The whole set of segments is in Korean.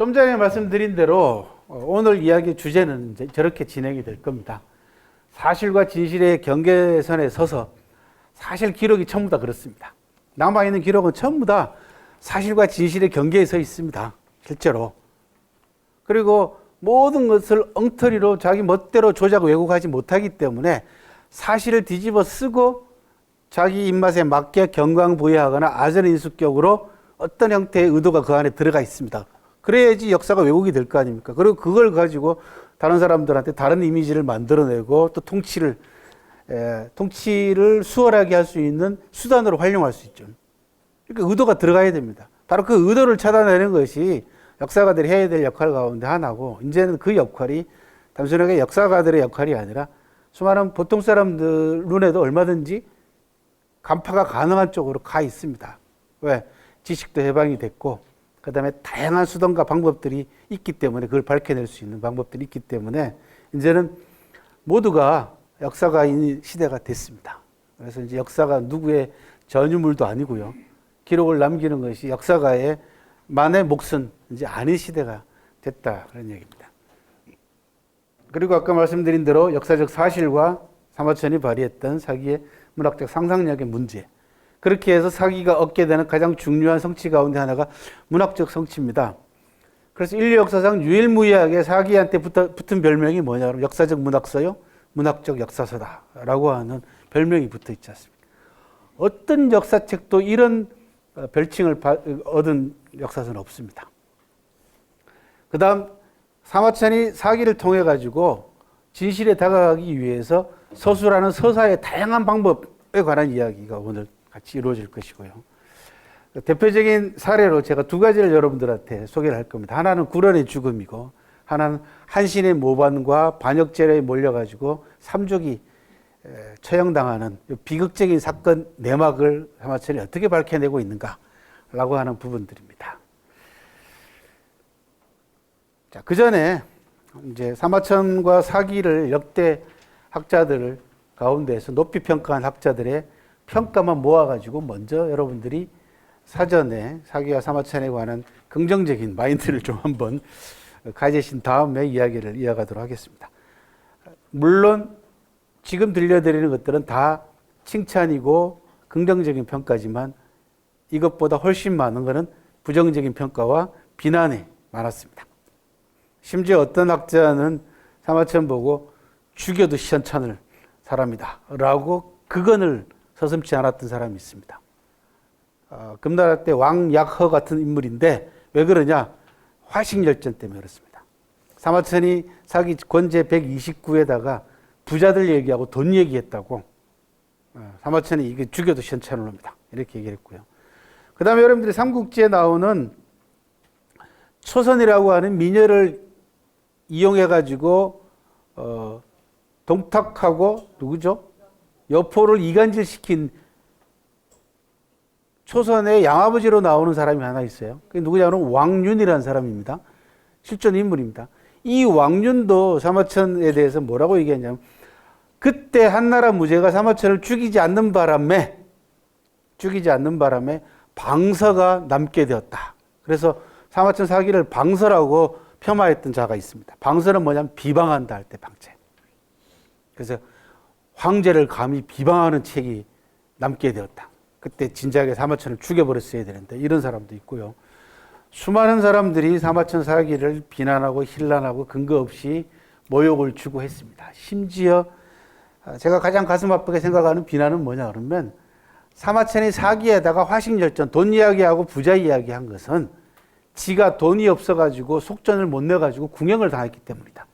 좀 전에 말씀드린 대로 오늘 이야기 주제는 이제 저렇게 진행이 될 겁니다. 사실과 진실의 경계선에 서서 사실 기록이 전부 다 그렇습니다. 남아있는 기록은 전부 다 사실과 진실의 경계에 서 있습니다. 실제로. 그리고 모든 것을 엉터리로 자기 멋대로 조작 왜곡하지 못하기 때문에 사실을 뒤집어 쓰고 자기 입맛에 맞게 경강부회하거나 아전인수격으로 어떤 형태의 의도가 그 안에 들어가 있습니다. 그래야지 역사가 왜곡이 될 거 아닙니까? 그리고 그걸 가지고 다른 사람들한테 다른 이미지를 만들어내고 또 통치를 수월하게 할 수 있는 수단으로 활용할 수 있죠. 그러니까 의도가 들어가야 됩니다. 바로 그 의도를 찾아내는 것이 역사가들이 해야 될 역할 가운데 하나고, 이제는 그 역할이 단순하게 역사가들의 역할이 아니라 수많은 보통 사람들 눈에도 얼마든지 간파가 가능한 쪽으로 가 있습니다. 왜? 지식도 해방이 됐고, 그 다음에 다양한 수단과 방법들이 있기 때문에, 그걸 밝혀낼 수 있는 방법들이 있기 때문에 이제는 모두가 역사가인 시대가 됐습니다. 그래서 이제 역사가 누구의 전유물도 아니고요. 기록을 남기는 것이 역사가의 만의 몫은 이제 아닌 시대가 됐다, 그런 얘기입니다. 그리고 아까 말씀드린 대로 역사적 사실과 사마천이 발휘했던 사기의 문학적 상상력의 문제, 그렇게 해서 사기가 얻게 되는 가장 중요한 성취 가운데 하나가 문학적 성취입니다. 그래서 인류 역사상 유일무이하게 사기한테 붙은 별명이 뭐냐 그러면 역사적 문학서요, 문학적 역사서다라고 하는 별명이 붙어 있지 않습니까? 어떤 역사책도 이런 별칭을 얻은 역사서는 없습니다. 그 다음 사마천이 사기를 통해 가지고 진실에 다가가기 위해서 서술하는 서사의 다양한 방법에 관한 이야기가 오늘 같이 이루어질 것이고요. 대표적인 사례로 제가 두 가지를 여러분들한테 소개를 할 겁니다. 하나는 구련의 죽음이고, 하나는 한신의 모반과 반역죄에 몰려가지고 삼족이 처형당하는 비극적인 사건 내막을 사마천이 어떻게 밝혀내고 있는가라고 하는 부분들입니다. 자, 그 전에 이제 사마천과 사기를 역대 학자들 가운데서 높이 평가한 학자들의 평가만 모아가지고 먼저 여러분들이 사전에 사기와 사마천에 관한 긍정적인 마인드를 좀 한번 가지신 다음에 이야기를 이어가도록 하겠습니다. 물론 지금 들려드리는 것들은 다 칭찬이고 긍정적인 평가지만 이것보다 훨씬 많은 것은 부정적인 평가와 비난이 많았습니다. 심지어 어떤 학자는 사마천 보고 죽여도 시원찮을 사람이다 라고 극언을 서슴지 않았던 사람이 있습니다. 금나라 때 왕약허 같은 인물인데 왜 그러냐? 화식열전 때문에 그렇습니다. 사마천이 사기 권제 129에다가 부자들 얘기하고 돈 얘기했다고 사마천이 이게 죽여도 시원찮을 놈이다 이렇게 얘기를 했고요. 그 다음에 여러분들이 삼국지에 나오는 초선이라고 하는 미녀를 이용해 가지고 동탁하고 누구죠? 여포를 이간질시킨 초선의 양아버지로 나오는 사람이 하나 있어요. 그게 누구냐면 왕윤이라는 사람입니다. 실존 인물입니다. 이 왕윤도 사마천에 대해서 뭐라고 얘기했냐면, 그때 한나라 무제가 사마천을 죽이지 않는 바람에 방서가 남게 되었다. 그래서 사마천 사기를 방서라고 폄하했던 자가 있습니다. 방서는 뭐냐면 비방한다 할 때 방체. 그래서 황제를 감히 비방하는 책이 남게 되었다. 그때 진작에 사마천을 죽여버렸어야 되는데, 이런 사람도 있고요. 수많은 사람들이 사마천 사기를 비난하고 힐난하고 근거 없이 모욕을 주고 했습니다. 심지어 제가 가장 가슴 아프게 생각하는 비난은 뭐냐 그러면, 사마천이 사기에다가 화식열전, 돈 이야기하고 부자 이야기한 것은 지가 돈이 없어가지고 속전을 못 내가지고 궁형을 당했기 때문이다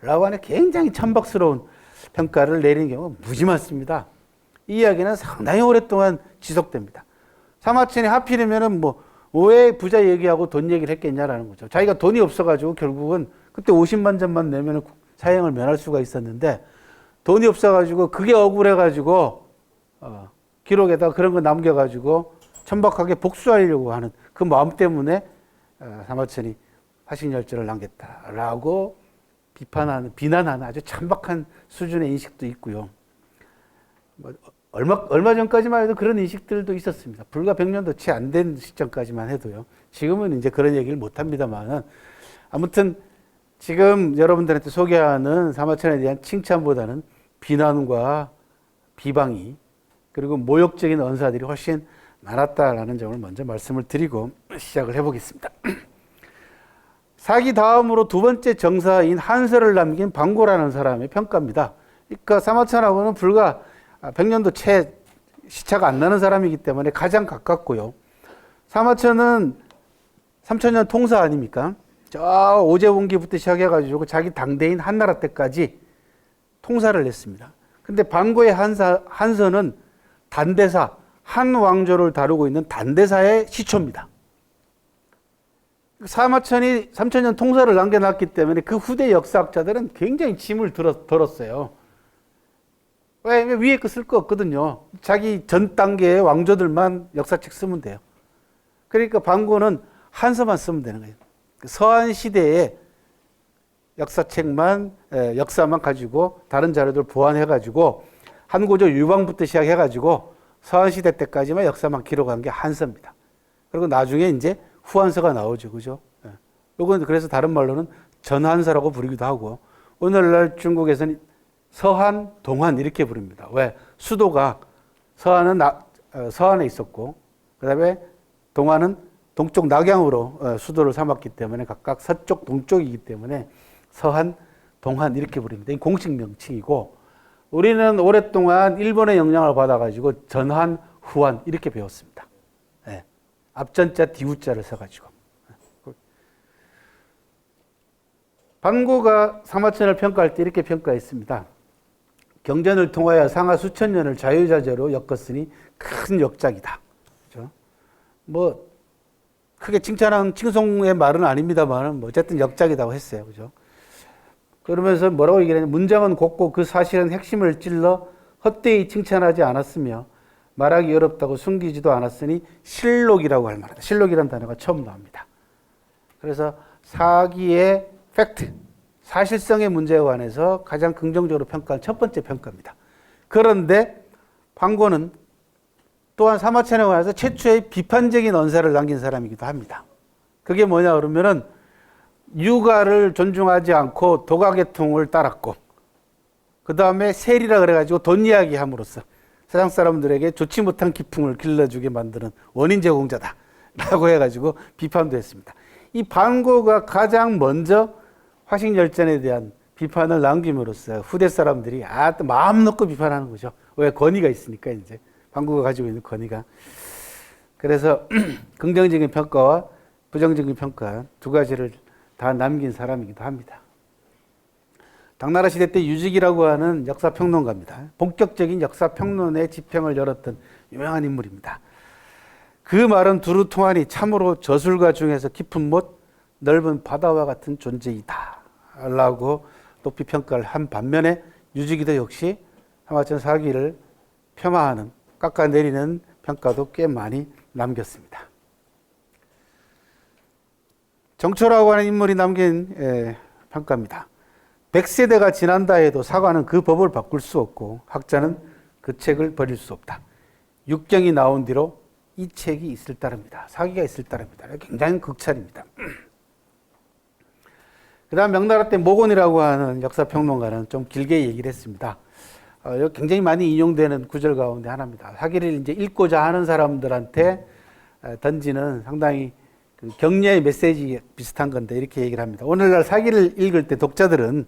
라고 하는 굉장히 천박스러운 평가를 내리는 경우가 무지 많습니다. 이 이야기는 상당히 오랫동안 지속됩니다. 사마천이 하필이면은 왜 부자 얘기하고 돈 얘기를 했겠냐라는 거죠. 자기가 돈이 없어가지고 결국은 그때 50만 전만 내면 사형을 면할 수가 있었는데, 돈이 없어가지고 그게 억울해가지고 기록에다 그런 거 남겨가지고 천박하게 복수하려고 하는 그 마음 때문에 사마천이 화식열전을 남겼다라고 비난하는 아주 천박한 수준의 인식도 있고요. 얼마 전까지만 해도 그런 인식들도 있었습니다. 불과 100년도 채 안 된 시점까지만 해도요. 지금은 이제 그런 얘기를 못 합니다만은 아무튼 지금 여러분들한테 소개하는 사마천에 대한 칭찬보다는 비난과 비방이 그리고 모욕적인 언사들이 훨씬 많았다라는 점을 먼저 말씀을 드리고 시작을 해보겠습니다. 사기 다음으로 두 번째 정사인 한서를 남긴 방고라는 사람의 평가입니다. 그러니까 사마천하고는 불과 100년도 채 시차가 안 나는 사람이기 때문에 가장 가깝고요. 사마천은 3000년 통사 아닙니까? 저 오제봉기부터 시작해가지고 자기 당대인 한나라 때까지 통사를 했습니다. 근데 방고의 한서는 단대사, 한 왕조를 다루고 있는 단대사의 시초입니다. 사마천이 3000년 통사를 남겨놨기 때문에 그 후대 역사학자들은 굉장히 짐을 들었어요. 왜 위에 거 쓸 거 없거든요. 자기 전 단계의 왕조들만 역사책 쓰면 돼요. 그러니까 방고는 한서만 쓰면 되는 거예요. 서한 시대의 역사책만 역사만 가지고 다른 자료들 보완해가지고 한고조 유방부터 시작해가지고 서한 시대 때까지만 역사만 기록한 게 한서입니다. 그리고 나중에 이제 후한서가 나오죠, 그죠? 요건 그래서 다른 말로는 전한서라고 부르기도 하고 오늘날 중국에서는 서한, 동한 이렇게 부릅니다. 왜? 수도가 서한은 서한에 있었고 그다음에 동한은 동쪽 낙양으로 수도를 삼았기 때문에 각각 서쪽, 동쪽이기 때문에 서한, 동한 이렇게 부릅니다. 이 공식 명칭이고 우리는 오랫동안 일본의 영향을 받아가지고 전한, 후한 이렇게 배웠습니다. 네. 앞전자, 뒤우자를 써가지고. 방고가 사마천을 평가할 때 이렇게 평가했습니다. 경전을 통하여 상하 수천 년을 자유자재로 엮었으니 큰 역작이다. 그렇죠? 뭐 크게 칭찬한 칭송의 말은 아닙니다만 어쨌든 역작이라고 했어요. 그죠? 그러면서 뭐라고 얘기하냐면 문장은 곱고 그 사실은 핵심을 찔러 헛되이 칭찬하지 않았으며 말하기 어렵다고 숨기지도 않았으니 실록이라고 할 만하다. 실록이라는 단어가 처음 나옵니다. 그래서 사기의 팩트, 사실성의 문제에 관해서 가장 긍정적으로 평가한 첫 번째 평가입니다. 그런데 방고는 또한 사마천에 관해서 최초의 비판적인 언사를 남긴 사람이기도 합니다. 그게 뭐냐 그러면은 유가를 존중하지 않고 도가계통을 따랐고 그 다음에 세리라 그래가지고 돈 이야기 함으로써 세상 사람들에게 좋지 못한 기풍을 길러주게 만드는 원인 제공자다 라고 해가지고 비판도 했습니다. 이 방고가 가장 먼저 화식열전에 대한 비판을 남김으로써 후대 사람들이 또 마음 놓고 비판하는 거죠. 왜? 권위가 있으니까 이제 방고가 가지고 있는 권위가. 그래서 긍정적인 평가와 부정적인 평가 두 가지를 다 남긴 사람이기도 합니다. 당나라 시대 때 유직이라고 하는 역사평론가입니다. 본격적인 역사평론의 지평을 열었던 유명한 인물입니다. 그 말은 두루 통하니 참으로 저술가 중에서 깊은 못 넓은 바다와 같은 존재이다 라고 높이 평가를 한 반면에 유직이도 역시 사마천 사기를 폄하하는 깎아내리는 평가도 꽤 많이 남겼습니다. 정초라고 하는 인물이 남긴 평가입니다. 100세대가 지난다 해도 사관은 그 법을 바꿀 수 없고 학자는 그 책을 버릴 수 없다. 육경이 나온 뒤로 이 책이 있을 따릅니다. 사기가 있을 따릅니다. 굉장히 극찬입니다. 그 다음 명나라 때 모곤이라고 하는 역사평론가는 좀 길게 얘기를 했습니다. 굉장히 많이 인용되는 구절 가운데 하나입니다. 사기를 이제 읽고자 하는 사람들한테 던지는 상당히 그 격려의 메시지 비슷한 건데 이렇게 얘기를 합니다. 오늘날 사기를 읽을 때 독자들은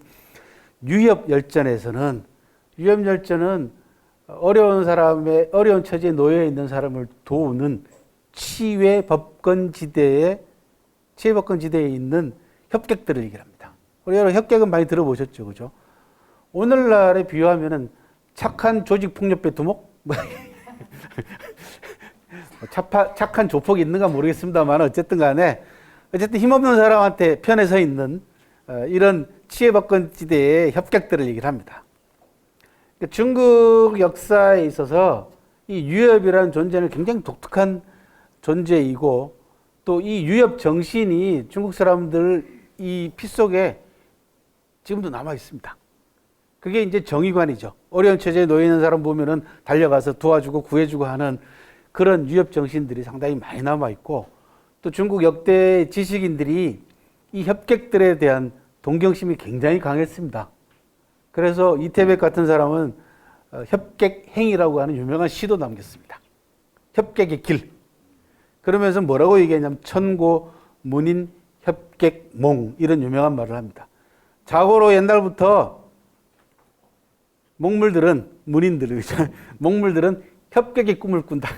유협열전에서는 어려운 어려운 처지에 놓여 있는 사람을 도우는 치외법권지대에 있는 협객들을 얘기합니다. 우리 여러분 협객은 많이 들어보셨죠, 그죠? 오늘날에 비유하면은 착한 조직폭력배 두목? 착한 조폭이 있는가 모르겠습니다만 어쨌든 간에 힘없는 사람한테 편에 서 있는 이런 치외법권지대의 협객들을 얘기를 합니다. 중국 역사에 있어서 이 유협이라는 존재는 굉장히 독특한 존재이고 또 이 유협 정신이 중국 사람들 이 피 속에 지금도 남아 있습니다. 그게 이제 정의관이죠. 어려운 처지에 놓여 있는 사람 보면은 달려가서 도와주고 구해주고 하는 그런 위협 정신들이 상당히 많이 남아 있고, 또 중국 역대 지식인들이 이 협객들에 대한 동경심이 굉장히 강했습니다. 그래서 이태백 같은 사람은 협객행이라고 하는 유명한 시도 남겼습니다. 협객의 길. 그러면서 뭐라고 얘기했냐면 천고, 문인, 협객, 몽 이런 유명한 말을 합니다. 자고로 옛날부터 몽물들은 문인들, 몽물들은 협객의 꿈을 꾼다.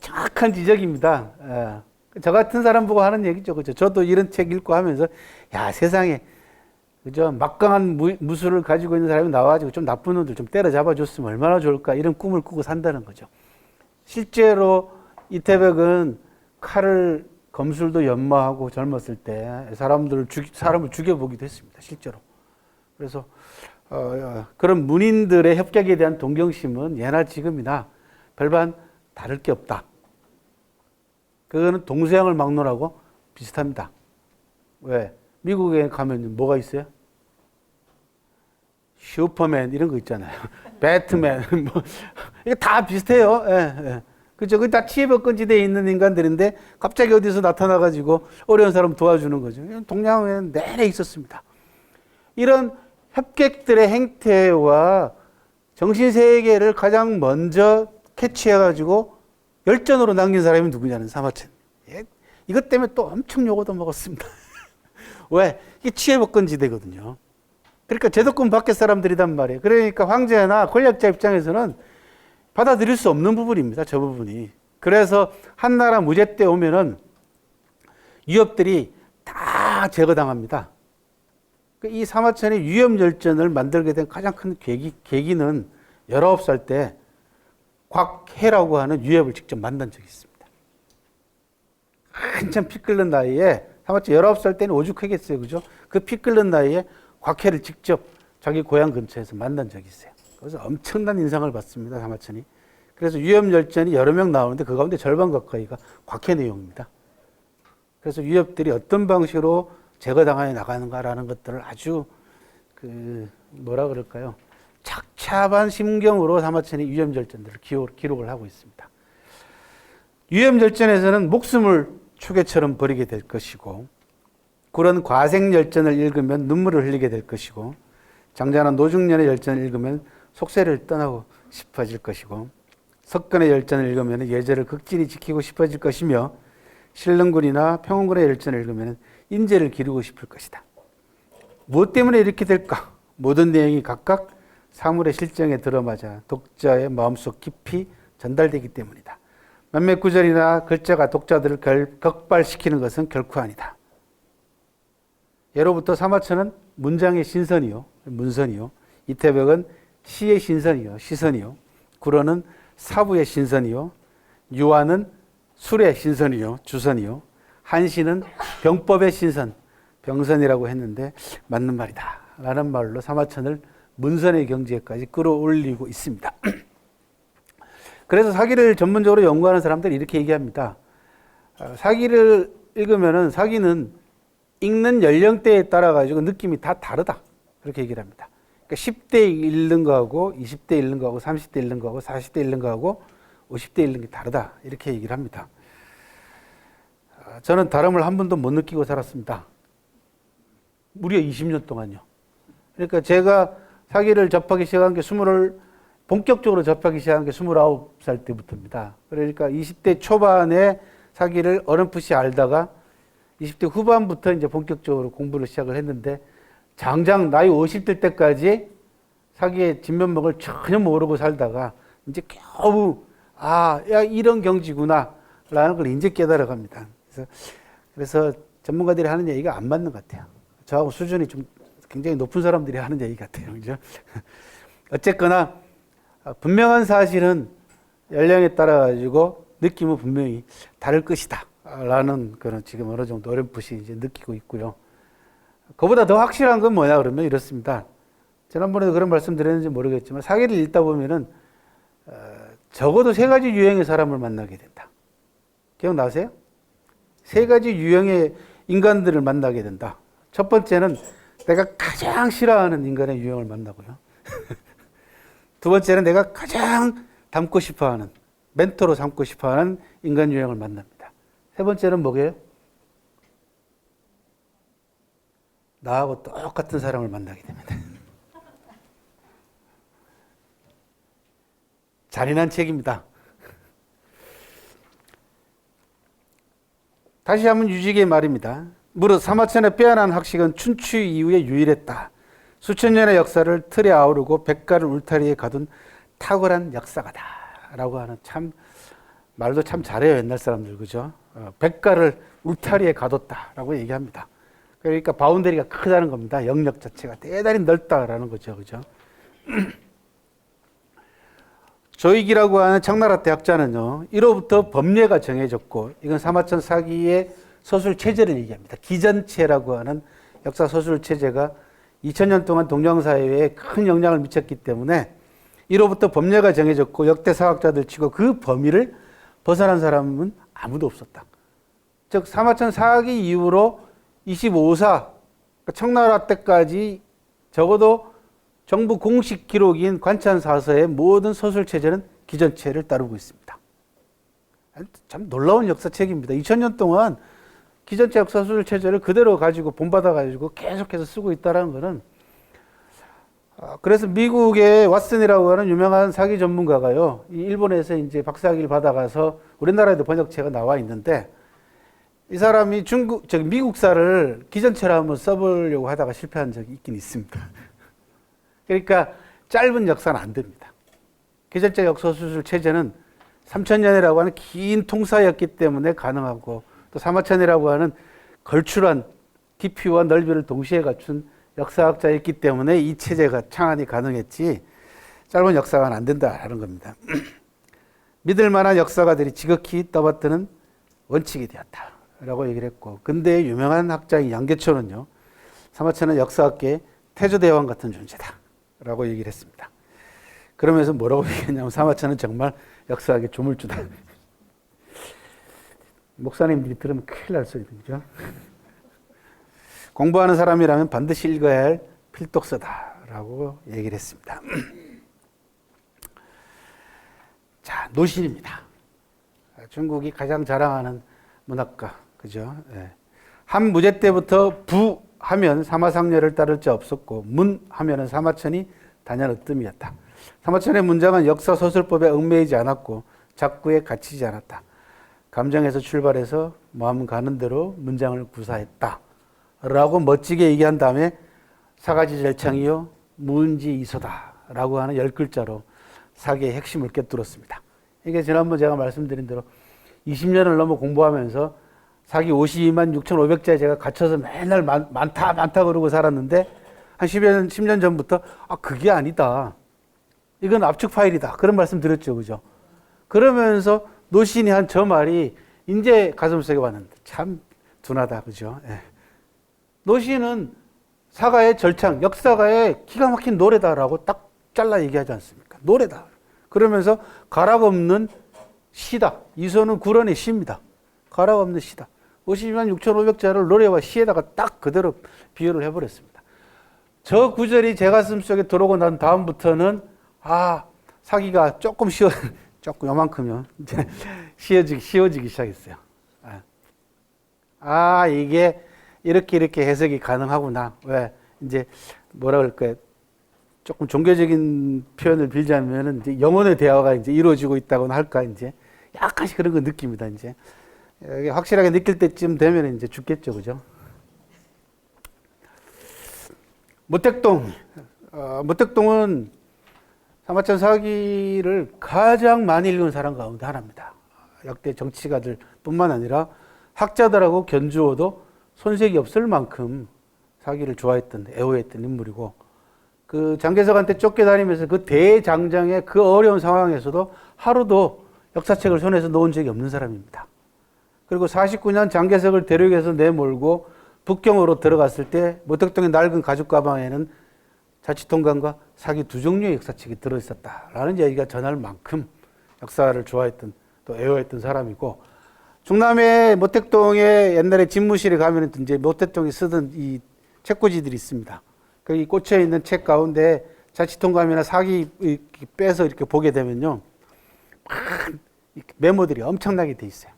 정확한 지적입니다. 저 같은 사람 보고 하는 얘기죠. 그죠? 저도 이런 책 읽고 하면서, 야, 세상에, 그죠? 막강한 무술을 가지고 있는 사람이 나와가지고 좀 나쁜 놈들 좀 때려잡아 줬으면 얼마나 좋을까. 이런 꿈을 꾸고 산다는 거죠. 실제로 이태백은 칼을, 검술도 연마하고 젊었을 때 사람을 죽여보기도 했습니다. 실제로. 그래서, 그런 문인들의 협객에 대한 동경심은 예나 지금이나 별반 다를 게 없다. 그거는 동서양을 막론하고 비슷합니다. 왜? 미국에 가면 뭐가 있어요? 슈퍼맨 이런 거 있잖아요. 배트맨 뭐 이게 다 비슷해요. 예, 예. 그죠? 그 다 치외법권지대에 있는 인간들인데 갑자기 어디서 나타나가지고 어려운 사람 도와주는 거죠. 동양에는 내내 있었습니다. 이런 협객들의 행태와 정신 세계를 가장 먼저 캐치해가지고 열전으로 남긴 사람이 누구냐는 사마천. 예? 이것 때문에 또 엄청 요거도 먹었습니다. 왜? 이게 치외법권지대거든요. 그러니까 제도권 밖의 사람들이란 말이에요. 그러니까 황제나 권력자 입장에서는 받아들일 수 없는 부분입니다. 저 부분이. 그래서 한나라 무제 때 오면은 유협들이 다 제거당합니다. 이 사마천이 위협열전을 만들게 된 가장 큰 계기는 19살 때 곽해라고 하는 유협을 직접 만난 적이 있습니다. 한참 피 끓는 나이에, 사마천 19살 때는 오죽하겠어요. 그죠? 그 피 끓는 나이에 곽해를 직접 자기 고향 근처에서 만난 적이 있어요. 그래서 엄청난 인상을 받습니다. 사마천이. 그래서 위협열전이 여러 명 나오는데 그 가운데 절반 가까이가 곽해 내용입니다. 그래서 위협들이 어떤 방식으로 제거당해 나가는가라는 것들을 아주 뭐라 그럴까요? 착잡한 심경으로 사마천이 위협열전들을 기록을 하고 있습니다. 위협열전에서는 목숨을 초계처럼 버리게 될 것이고, 그런 과생열전을 읽으면 눈물을 흘리게 될 것이고, 장자나 노중련의 열전을 읽으면 속세를 떠나고 싶어질 것이고, 석근의 열전을 읽으면 예절을 극진히 지키고 싶어질 것이며, 신릉군이나 평원군의 열전을 읽으면 인재를 기르고 싶을 것이다. 무엇 때문에 이렇게 될까? 모든 내용이 각각 사물의 실정에 들어맞아 독자의 마음속 깊이 전달되기 때문이다. 몇몇 구절이나 글자가 독자들을 격발시키는 것은 결코 아니다. 예로부터 사마천은 문장의 신선이요, 문선이요. 이태백은 시의 신선이요, 시선이요. 구로는 사부의 신선이요. 유화는 술의 신선이요, 주선이요. 한시는 병법의 신선, 병선이라고 했는데 맞는 말이다 라는 말로 사마천을 문선의 경지에까지 끌어올리고 있습니다. 그래서 사기를 전문적으로 연구하는 사람들이 이렇게 얘기합니다. 사기를 읽으면은 사기는 읽는 연령대에 따라 가지고 느낌이 다 다르다. 그렇게 얘기를 합니다. 그러니까 10대 읽는 거하고 20대 읽는 거하고 30대 읽는 거하고 40대 읽는 거하고 50대 읽는 게 다르다. 이렇게 얘기를 합니다. 저는 다름을 한 번도 못 느끼고 살았습니다. 무려 20년 동안요. 그러니까 제가 사기를 접하기 시작한 게 본격적으로 접하기 시작한 게 29살 때부터입니다. 그러니까 20대 초반에 사기를 어렴풋이 알다가 20대 후반부터 이제 본격적으로 공부를 시작을 했는데, 장장 나이 50대 때까지 사기의 진면목을 전혀 모르고 살다가 이제 겨우 야, 이런 경지구나 라는 걸 이제 깨달아갑니다. 그래서 전문가들이 하는 얘기가 안 맞는 것 같아요. 저하고 수준이 좀 굉장히 높은 사람들이 하는 얘기 같아요. 그죠? 어쨌거나 분명한 사실은 연령에 따라 가지고 느낌은 분명히 다를 것이다 라는 그런 지금 어느 정도 어렴풋이 이제 느끼고 있고요. 그보다 더 확실한 건 뭐냐 그러면 이렇습니다. 지난번에도 그런 말씀 드렸는지 모르겠지만 사기를 읽다 보면은 적어도 3가지 유형의 사람을 만나게 된다. 기억나세요? 3가지 유형의 인간들을 만나게 된다. 첫 번째는 내가 가장 싫어하는 인간의 유형을 만나고요. 두 번째는 내가 가장 닮고 싶어하는, 멘토로 삼고 싶어하는 인간 유형을 만납니다. 세 번째는 뭐게요? 나하고 똑같은 사람을 만나게 됩니다. 잔인한 책입니다. 다시 한번 유지개의 말입니다. 무릇 사마천의 빼어난 학식은 춘추 이후에 유일했다. 수천 년의 역사를 틀에 아우르고 백가를 울타리에 가둔 탁월한 역사가다. 라고 하는 참, 말도 참 잘해요. 옛날 사람들, 그죠? 백가를 울타리에 가뒀다. 라고 얘기합니다. 그러니까 바운더리가 크다는 겁니다. 영역 자체가 대단히 넓다라는 거죠. 그죠? 조익이라고 하는 청나라 대학자는요, 1호부터 법례가 정해졌고, 이건 사마천 사기의 서술 체제를 얘기합니다. 기전체라고 하는 역사 서술 체제가 2000년 동안 동양사회에 큰 영향을 미쳤기 때문에 1호부터 법례가 정해졌고, 역대 사학자들 치고 그 범위를 벗어난 사람은 아무도 없었다. 즉, 사마천 사기 이후로 25사, 청나라 때까지 적어도 정부 공식 기록인 관찬사서의 모든 서술체제는 기전체를 따르고 있습니다. 참 놀라운 역사책입니다. 2000년 동안 기전체 역사 서술체제를 그대로 가지고 본받아가지고 계속해서 쓰고 있다는 것은, 그래서 미국의 왓슨이라고 하는 유명한 사기 전문가가요, 이 일본에서 이제 박사학위를 받아가서 우리나라에도 번역체가 나와 있는데, 이 사람이 미국사를 기전체로 한번 써보려고 하다가 실패한 적이 있긴 있습니다. 그러니까 짧은 역사는 안 됩니다. 기전체 역사 수술 체제는 3000년이라고 하는 긴 통사였기 때문에 가능하고, 또 사마천이라고 하는 걸출한 깊이와 넓이를 동시에 갖춘 역사학자였기 때문에 이 체제가 창안이 가능했지, 짧은 역사가 안 된다라는 겁니다. 믿을 만한 역사가들이 지극히 떠받드는 원칙이 되었다라고 얘기를 했고, 근대의 유명한 학자인 양계초는요, 사마천은 역사학계의 태조대왕 같은 존재다 라고 얘기를 했습니다. 그러면서 뭐라고 얘기했냐면, 사마천은 정말 역사학의 조물주다. 목사님들이 들으면 큰일 날 소리죠. 공부하는 사람이라면 반드시 읽어야 할 필독서다라고 얘기를 했습니다. 자, 노신입니다. 중국이 가장 자랑하는 문학가, 그죠? 예. 한 무제 때부터 부 하면 사마상렬을 따를 자 없었고, 문 하면은 사마천이 단연 으뜸이었다. 사마천의 문장은 역사 서술법에 얽매이지 않았고 작구에 갇히지 않았다. 감정에서 출발해서 마음 가는 대로 문장을 구사했다 라고 멋지게 얘기한 다음에 사가지 절창이요 무은지 이소다 라고 하는 10글자로 사기의 핵심을 꿰뚫었습니다. 이게 지난번 제가 말씀드린 대로 20년을 넘어 공부하면서 사기 52만 6,500자에 제가 갇혀서 맨날 많다 그러고 살았는데, 한 10년 전부터 그게 아니다, 이건 압축 파일이다, 그런 말씀 드렸죠. 그죠? 그러면서 노신이 한 저 말이 이제 가슴속에 왔는데 참 둔하다. 그죠? 예. 노신은 사가의 절창, 역사가의 기가 막힌 노래다라고 딱 잘라 얘기하지 않습니까? 노래다. 그러면서 가락 없는 시다. 이소는 구런의 시입니다. 가락 없는 시다. 52만 6,500자를 노래와 시에다가 딱 그대로 비유를 해버렸습니다. 저 구절이 제 가슴 속에 들어오고 난 다음부터는 사기가 조금 조금 요만큼요 쉬워지기 시작했어요. 이게 이렇게 해석이 가능하구나. 왜 이제 뭐라 그럴까요? 조금 종교적인 표현을 빌자면은 이제 영혼의 대화가 이제 이루어지고 있다고나 할까, 이제 약간씩 그런 거 느낍니다. 이제 확실하게 느낄 때쯤 되면 이제 죽겠죠, 그죠? 모택동은 사마천 사기를 가장 많이 읽은 사람 가운데 하나입니다. 역대 정치가들 뿐만 아니라 학자들하고 견주어도 손색이 없을 만큼 사기를 좋아했던, 애호했던 인물이고, 그 장개석한테 쫓겨다니면서 그 대장장의 그 어려운 상황에서도 하루도 역사책을 손에서 놓은 적이 없는 사람입니다. 그리고 49년 장개석을 대륙에서 내몰고 북경으로 들어갔을 때 모택동의 낡은 가죽 가방에는 자치통감과 사기 두 종류의 역사책이 들어있었다라는 얘기가 전할 만큼 역사를 좋아했던, 또 애호했던 사람이고, 중남의 모택동에 옛날에 집무실에 가면 이제 모택동이 쓰던 이 책꽂이들이 있습니다. 거기 꽂혀 있는 책 가운데 자치통감이나 사기 이렇게 빼서 이렇게 보게 되면요, 막 메모들이 엄청나게 돼 있어요.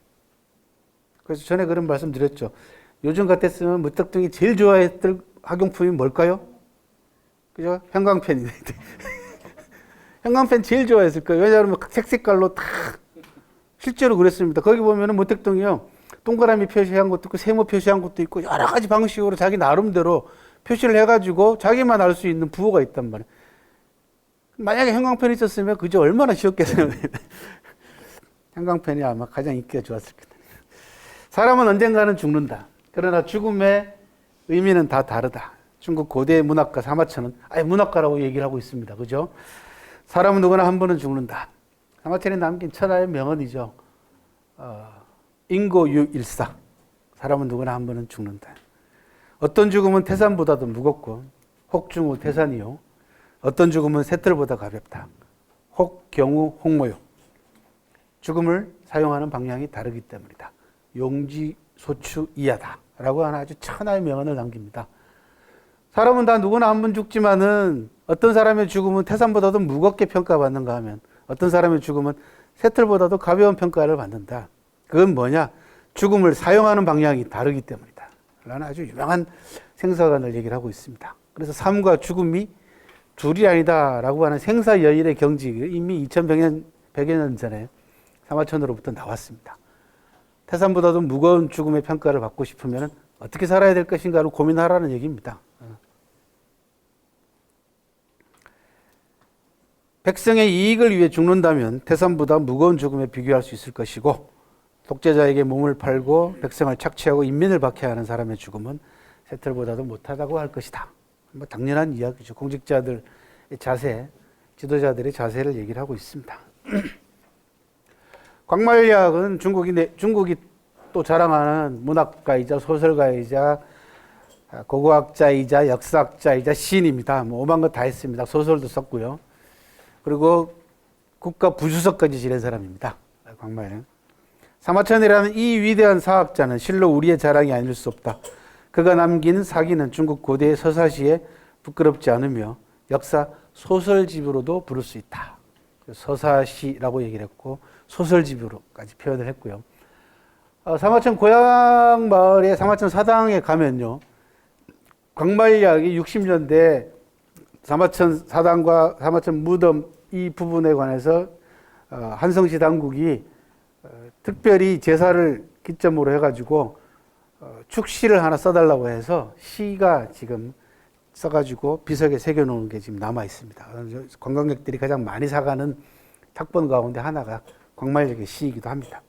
그래서 전에 그런 말씀 드렸죠. 요즘 같았으면 무턱등이 제일 좋아했던 학용품이 뭘까요? 그죠? 형광펜이네. 형광펜 제일 좋아했을 거예요. 왜냐하면 색 색깔로 다 실제로 그랬습니다. 거기 보면은 무턱등이요, 동그라미 표시한 것도 있고 세모 표시한 것도 있고 여러 가지 방식으로 자기 나름대로 표시를 해가지고 자기만 알 수 있는 부호가 있단 말이에요. 만약에 형광펜이 있었으면 그저 얼마나 쉬웠겠어요. 형광펜이 아마 가장 인기가 좋았을 거예요. 사람은 언젠가는 죽는다. 그러나 죽음의 의미는 다 다르다. 중국 고대 문학가 사마천은 아예 문학가라고 얘기를 하고 있습니다. 그죠? 사람은 누구나 한 번은 죽는다. 사마천이 남긴 천하의 명언이죠. 인고유일사. 사람은 누구나 한 번은 죽는다. 어떤 죽음은 태산보다도 무겁고 혹중후 태산이요. 어떤 죽음은 새털보다 가볍다. 혹경우 혹모요. 죽음을 사용하는 방향이 다르기 때문이다. 용지소추이하다. 라고 하는 아주 천하의 명언을 남깁니다. 사람은 다 누구나 한 번 죽지만은 어떤 사람의 죽음은 태산보다도 무겁게 평가받는가 하면 어떤 사람의 죽음은 새털보다도 가벼운 평가를 받는다. 그건 뭐냐? 죽음을 사용하는 방향이 다르기 때문이다. 라는 아주 유명한 생사관을 얘기를 하고 있습니다. 그래서 삶과 죽음이 둘이 아니다라고 하는 생사여일의 경직이 이미 2100여 년 전에 사마천으로부터 나왔습니다. 태산보다도 무거운 죽음의 평가를 받고 싶으면 어떻게 살아야 될 것인가를 고민하라는 얘기입니다. 백성의 이익을 위해 죽는다면 태산보다 무거운 죽음에 비교할 수 있을 것이고, 독재자에게 몸을 팔고 백성을 착취하고 인민을 박해하는 사람의 죽음은 새털보다도 못하다고 할 것이다. 뭐 당연한 이야기죠. 공직자들의 자세, 지도자들의 자세를 얘기를 하고 있습니다. 광말리학은 중국이 또 자랑하는 문학가이자 소설가이자 고고학자이자 역사학자이자 시인입니다. 뭐 오만 것 다 했습니다. 소설도 썼고요. 그리고 국가 부주석까지 지낸 사람입니다. 광말리는. 사마천이라는 이 위대한 사학자는 실로 우리의 자랑이 아닐 수 없다. 그가 남긴 사기는 중국 고대의 서사시에 부끄럽지 않으며 역사 소설집으로도 부를 수 있다. 서사시라고 얘기를 했고 소설집으로까지 표현을 했고요. 사마천 고향 마을에 사마천 사당에 가면요, 광말리학이 60년대 사마천 사당과 사마천 무덤 이 부분에 관해서 한성시 당국이 특별히 제사를 기점으로 해가지고 축시를 하나 써달라고 해서 시가 지금 써가지고 비석에 새겨놓은 게 지금 남아 있습니다. 관광객들이 가장 많이 사가는 탁본 가운데 하나가 광말리의 시이기도 합니다.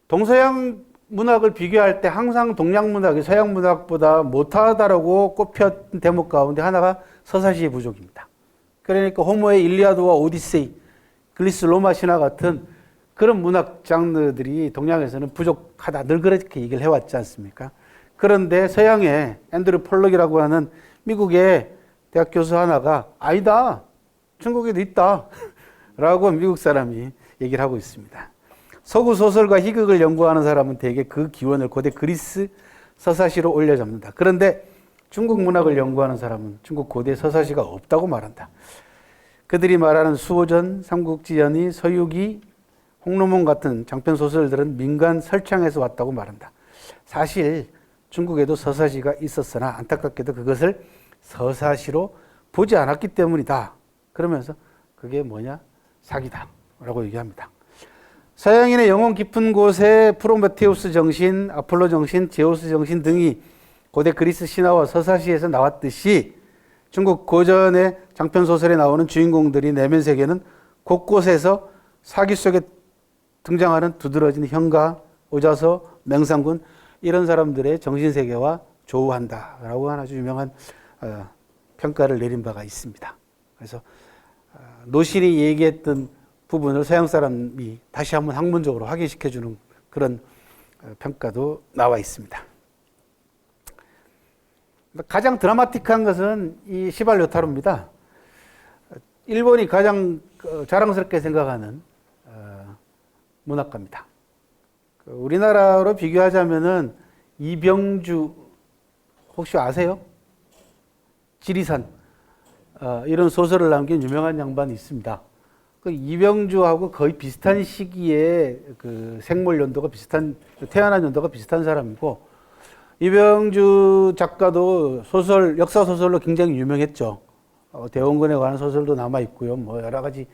동서양 문학을 비교할 때 항상 동양 문학이 서양 문학보다 못하다라고 꼽혔던 대목 가운데 하나가 서사시의 부족입니다. 그러니까 호모의 일리아드와 오디세이, 그리스 로마 신화 같은 그런 문학 장르들이 동양에서는 부족하다. 늘 그렇게 얘기를 해왔지 않습니까? 그런데 서양의 앤드류 폴럭이라고 하는 미국의 대학 교수 하나가 아니다. 중국에도 있다. 라고 미국 사람이 얘기를 하고 있습니다. 서구 소설과 희극을 연구하는 사람은 대개 그 기원을 고대 그리스 서사시로 올려잡는다. 그런데 중국 문학을 연구하는 사람은 중국 고대 서사시가 없다고 말한다. 그들이 말하는 수호전, 삼국지연의, 서유기, 홍로몬 같은 장편 소설들은 민간 설창에서 왔다고 말한다. 사실 중국에도 서사시가 있었으나 안타깝게도 그것을 서사시로 보지 않았기 때문이다. 그러면서 그게 뭐냐? 사기다. 라고 얘기합니다. 서양인의 영혼 깊은 곳에 프로메테우스 정신, 아폴로 정신, 제우스 정신 등이 고대 그리스 신화와 서사시에서 나왔듯이 중국 고전의 장편소설에 나오는 주인공들이 내면 세계는 곳곳에서 사기 속에 등장하는 두드러진 형가, 오자서, 맹상군 이런 사람들의 정신세계와 조우한다라고 하는 아주 유명한 평가를 내린 바가 있습니다. 그래서 노신이 얘기했던 부분을 서양 사람이 다시 한번 학문적으로 확인시켜주는 그런 평가도 나와 있습니다. 가장 드라마틱한 것은 이 시발 요타로입니다. 일본이 가장 자랑스럽게 생각하는 문학가입니다. 우리나라로 비교하자면은 이병주 혹시 아세요? 지리산. 이런 소설을 남긴 유명한 양반이 있습니다. 그 이병주하고 거의 비슷한 시기에 그 생물 연도가 비슷한, 태어난 연도가 비슷한 사람이고, 이병주 작가도 소설, 역사 소설로 굉장히 유명했죠. 대원군에 관한 소설도 남아 있고요. 뭐 여러 가지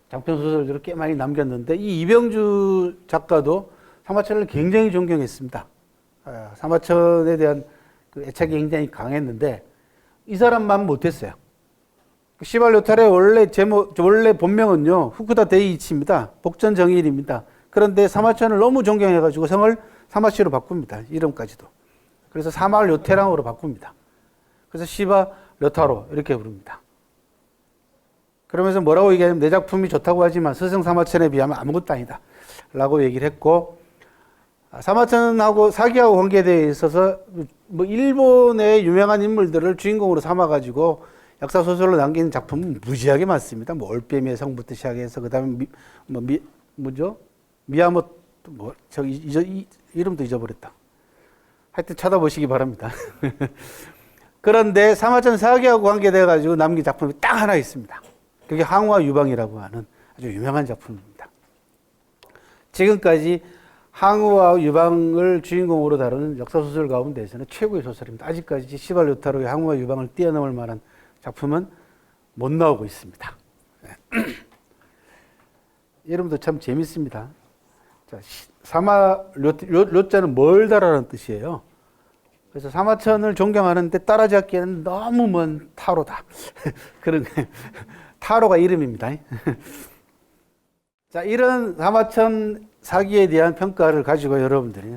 장편 소설들을 꽤 많이 남겼는데, 이 이병주 작가도 사마천을 굉장히 존경했습니다. 사마천에 대한 그 애착이 굉장히 강했는데, 이 사람만 못했어요. 시발요탈의 원래 본명은요, 후쿠다 데이이치입니다. 복전 정일입니다. 그런데 사마천을 너무 존경해가지고 성을 사마치로 바꿉니다. 이름까지도. 그래서 사마을 요태랑으로 바꿉니다. 그래서 시바 료타로 이렇게 부릅니다. 그러면서 뭐라고 얘기하냐면 내 작품이 좋다고 하지만 스승 사마천에 비하면 아무것도 아니다 라고 얘기를 했고, 사마천하고 사기하고 관계되어 있어서 뭐 일본의 유명한 인물들을 주인공으로 삼아가지고 역사 소설로 남긴 작품은 무지하게 많습니다. 뭐 올빼미의 성부터 시작해서 그다음에 미야모토 이름도 잊어버렸다. 하여튼 찾아보시기 바랍니다. 그런데 사마천 사기하고 관계돼 가지고 남긴 작품이 딱 하나 있습니다. 그게 항우와 유방이라고 하는 아주 유명한 작품입니다. 지금까지 항우와 유방을 주인공으로 다루는 역사 소설 가운데서는 최고의 소설입니다. 아직까지 시발요타로의 항우와 유방을 뛰어넘을 만한 작품은 못 나오고 있습니다. 이름도 참 재밌습니다. 자, 사마료자는 멀다라는 뜻이에요. 그래서 사마천을 존경하는데 따라잡기에는 너무 먼 타로다. 그런 타로가 이름입니다. 자, 이런 사마천 사기에 대한 평가를 가지고 여러분들이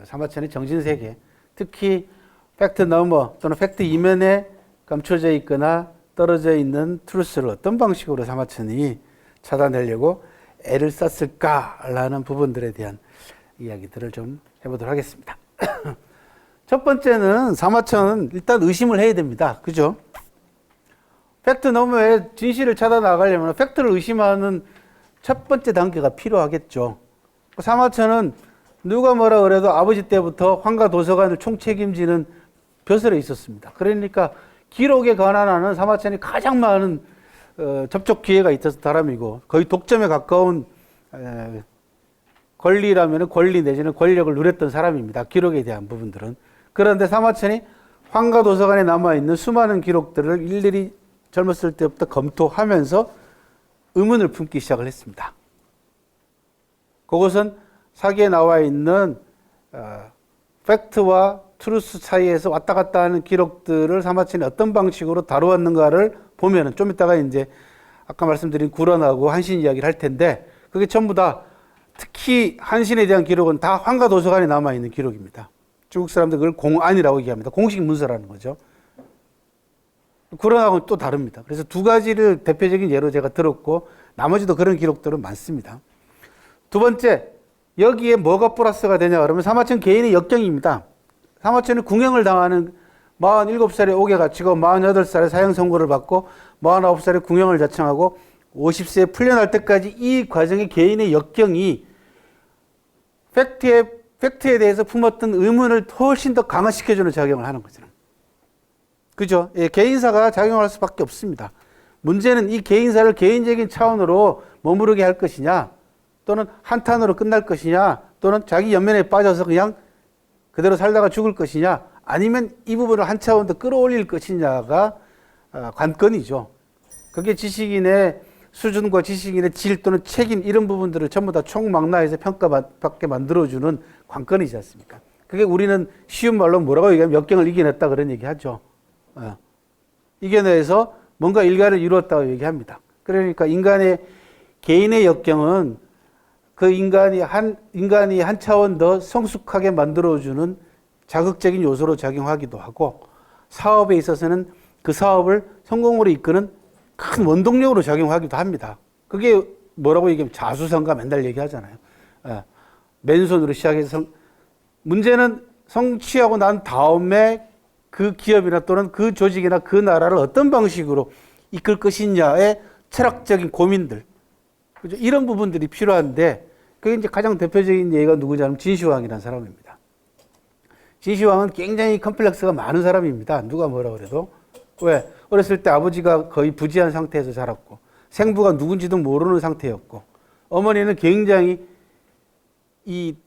사마천의 정신세계, 특히 팩트 너머 또는 팩트 이면에 감춰져 있거나 떨어져 있는 트루스를 어떤 방식으로 사마천이 찾아내려고 애를 썼을까라는 부분들에 대한 이야기들을 좀 해보도록 하겠습니다. 첫 번째는 사마천은 일단 의심을 해야 됩니다. 그죠? 팩트 너머의 진실을 찾아 나가려면 팩트를 의심하는 첫 번째 단계가 필요하겠죠. 사마천은 누가 뭐라 그래도 아버지 때부터 황가 도서관을 총책임지는 벼슬에 있었습니다. 그러니까 기록에 관한 한은 사마천이 가장 많은 접촉 기회가 있었던 사람이고 거의 독점에 가까운 권리라면 권리 내지는 권력을 누렸던 사람입니다. 기록에 대한 부분들은. 그런데 사마천이 황가 도서관에 남아있는 수많은 기록들을 일일이 젊었을 때부터 검토하면서 의문을 품기 시작을 했습니다. 그것은 사기에 나와 있는 팩트와 트루스 사이에서 왔다 갔다 하는 기록들을 사마천이 어떤 방식으로 다루었는가를 보면은 좀 이따가 이제 아까 말씀드린 구런하고 한신 이야기를 할 텐데 그게 전부 다 특히 한신에 대한 기록은 다 황가 도서관에 남아 있는 기록입니다. 중국 사람들 그걸 공안이라고 얘기합니다. 공식 문서라는 거죠. 구런하고는 또 다릅니다. 그래서 두 가지를 대표적인 예로 제가 들었고 나머지도 그런 기록들은 많습니다. 두 번째, 여기에 뭐가 플러스가 되냐 그러면 사마천 개인의 역경입니다. 사마천이 궁형을 당하는 47살에 옥에 갇히고 48살에 사형 선고를 받고 49살에 궁형을 자청하고 50세에 풀려날 때까지 이 과정의 개인의 역경이 팩트에 대해서 품었던 의문을 훨씬 더 강화시켜주는 작용을 하는 거죠. 그죠? 예, 개인사가 작용할 수밖에 없습니다. 문제는 이 개인사를 개인적인 차원으로 머무르게 할 것이냐 또는 한탄으로 끝날 것이냐 또는 자기 연면에 빠져서 그냥 그대로 살다가 죽을 것이냐 아니면 이 부분을 한 차원 더 끌어올릴 것이냐가 관건이죠. 그게 지식인의 수준과 지식인의 질 또는 책임 이런 부분들을 전부 다 총망라해서 평가받게 만들어주는 관건이지 않습니까? 그게 우리는 쉬운 말로 뭐라고 얘기하면 역경을 이겨냈다 그런 얘기하죠. 이겨내서 뭔가 일가를 이루었다고 얘기합니다. 그러니까 인간의 개인의 역경은 그 인간이 한 차원 더 성숙하게 만들어주는 자극적인 요소로 작용하기도 하고 사업에 있어서는 그 사업을 성공으로 이끄는 큰 원동력으로 작용하기도 합니다. 그게 뭐라고 얘기하면 자수성가 맨날 얘기하잖아요. 맨손으로 시작해서 문제는 성취하고 난 다음에 그 기업이나 또는 그 조직이나 그 나라를 어떤 방식으로 이끌 것이냐의 철학적인 고민들. 그죠? 이런 부분들이 필요한데 그게 이제 가장 대표적인 예가 누구냐면 진시황이라는 사람입니다. 진시황은 굉장히 컴플렉스가 많은 사람입니다. 누가 뭐라 그래도. 왜? 어렸을 때 아버지가 거의 부지한 상태에서 자랐고 생부가 누군지도 모르는 상태였고 어머니는 굉장히 이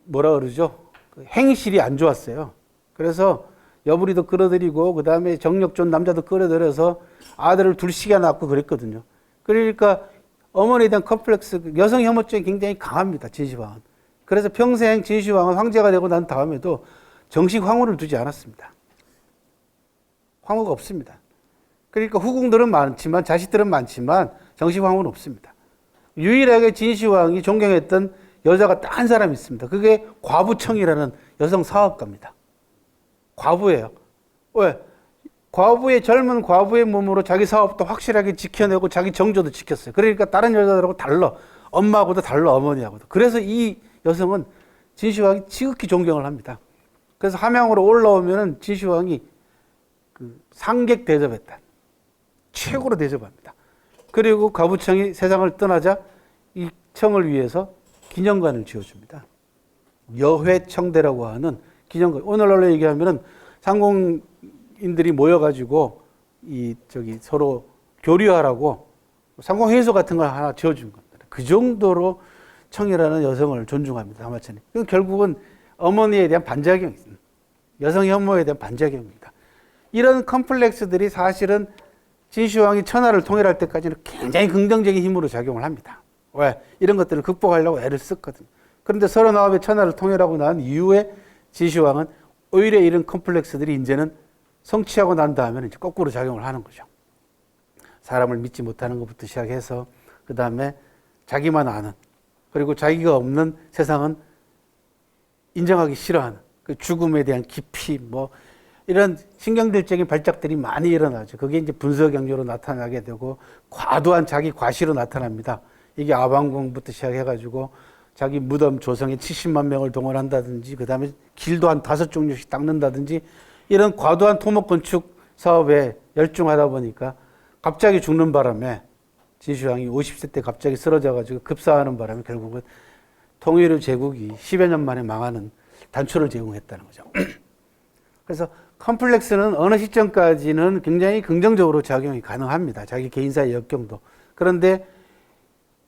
뭐라 그러죠? 그 행실이 안 좋았어요. 그래서 여부리도 끌어들이고 그다음에 정력 좋은 남자도 끌어들여서 아들을 둘씩이나 낳고 그랬거든요. 그러니까 어머니에 대한 컴플렉스, 여성 혐오증이 굉장히 강합니다. 진시황은. 그래서 평생 진시황은 황제가 되고 난 다음에도 정식 황후를 두지 않았습니다. 황후가 없습니다. 그러니까 후궁들은 많지만 자식들은 많지만 정식 황후는 없습니다. 유일하게 진시황이 존경했던 여자가 딱 한 사람이 있습니다. 그게 과부청이라는 여성 사업가입니다. 과부예요. 왜? 과부의 젊은 과부의 몸으로 자기 사업도 확실하게 지켜내고 자기 정조도 지켰어요. 그러니까 다른 여자들하고 달라. 엄마하고도 달라, 어머니하고도. 그래서 이 여성은 진시황이 지극히 존경을 합니다. 그래서 함양으로 올라오면은 진시황이 그 상객 대접했다. 최고로 대접합니다. 그리고 과부청이 세상을 떠나자 이 청을 위해서 기념관을 지어줍니다. 여회청대라고 하는 기념관. 오늘날로 얘기하면은 상공인들이 모여가지고 서로 교류하라고 상공회의소 같은 걸 하나 지어준 겁니다. 그 정도로 청이라는 여성을 존중합니다. 사마천이. 결국은 어머니에 대한 반작용, 여성 혐오에 대한 반작용입니다. 이런 컴플렉스들이 사실은 진시황이 천하를 통일할 때까지는 굉장히 긍정적인 힘으로 작용을 합니다. 왜? 이런 것들을 극복하려고 애를 썼거든요. 그런데 39의 천하를 통일하고 난 이후에 진시황은 오히려 이런 컴플렉스들이 이제는 성취하고 난 다음에는 이제 거꾸로 작용을 하는 거죠. 사람을 믿지 못하는 것부터 시작해서 그 다음에 자기만 아는, 그리고 자기가 없는 세상은 인정하기 싫어하는 그 죽음에 대한 깊이 뭐 이런 신경질적인 발작들이 많이 일어나죠. 그게 이제 분서경조로 나타나게 되고 과도한 자기 과시로 나타납니다. 이게 아방궁부터 시작해가지고 자기 무덤 조성에 70만 명을 동원한다든지 그 다음에 길도 한 5종류씩 닦는다든지 이런 과도한 토목 건축 사업에 열중하다 보니까 갑자기 죽는 바람에 진시황이 50세 때 갑자기 쓰러져가지고 급사하는 바람에 결국은 통일의 제국이 10여 년 만에 망하는 단초를 제공했다는 거죠. 그래서 컴플렉스는 어느 시점까지는 굉장히 긍정적으로 작용이 가능합니다. 자기 개인사의 역경도. 그런데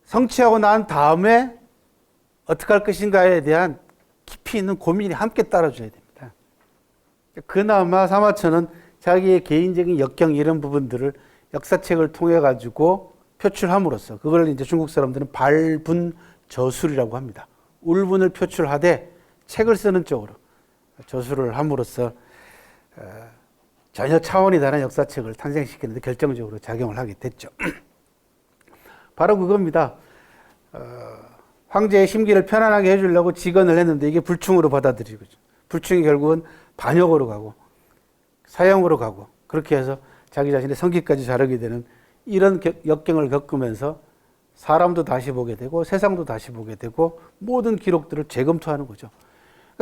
성취하고 난 다음에 어떻게 할 것인가에 대한 깊이 있는 고민이 함께 따라줘야 됩니다. 그나마 사마천은 자기의 개인적인 역경 이런 부분들을 역사책을 통해 가지고 표출함으로써 그걸 이제 중국 사람들은 발분저술이라고 합니다. 울분을 표출하되 책을 쓰는 쪽으로 저술을 함으로써 전혀 차원이 다른 역사책을 탄생시키는 데 결정적으로 작용을 하게 됐죠. 바로 그겁니다. 황제의 심기를 편안하게 해주려고 직언을 했는데 이게 불충으로 받아들이고 불충이 결국은 반역으로 가고 사형으로 가고 그렇게 해서 자기 자신의 성기까지 자르게 되는 이런 역경을 겪으면서 사람도 다시 보게 되고 세상도 다시 보게 되고 모든 기록들을 재검토하는 거죠.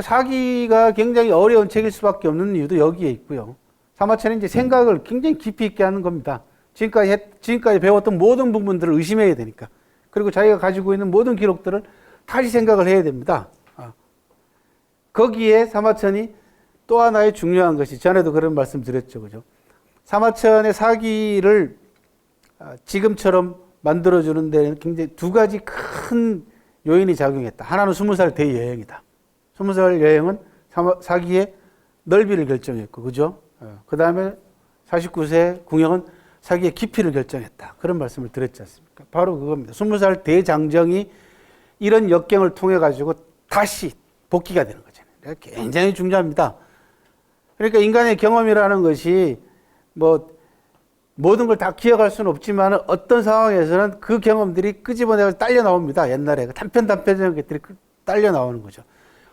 사기가 굉장히 어려운 책일 수밖에 없는 이유도 여기에 있고요. 사마천은 이제 생각을 굉장히 깊이 있게 하는 겁니다. 지금까지 배웠던 모든 부분들을 의심해야 되니까. 그리고 자기가 가지고 있는 모든 기록들을 다시 생각을 해야 됩니다. 거기에 사마천이 또 하나의 중요한 것이, 전에도 그런 말씀 드렸죠. 그죠? 사마천의 사기를 지금처럼 만들어주는 데는 굉장히 두 가지 큰 요인이 작용했다. 하나는 20살 대여행이다. 20살 여행은 사기의 넓이를 결정했고, 그죠? 그 다음에 49세 궁영은 사기의 깊이를 결정했다. 그런 말씀을 드렸지 않습니까? 바로 그겁니다. 20살 대장정이 이런 역경을 통해 가지고 다시 복귀가 되는 거잖아요. 굉장히 중요합니다. 그러니까 인간의 경험이라는 것이 뭐 모든 걸 다 기억할 수는 없지만 어떤 상황에서는 그 경험들이 끄집어내서 딸려 나옵니다. 옛날에 단편적인 것들이 딸려 나오는 거죠.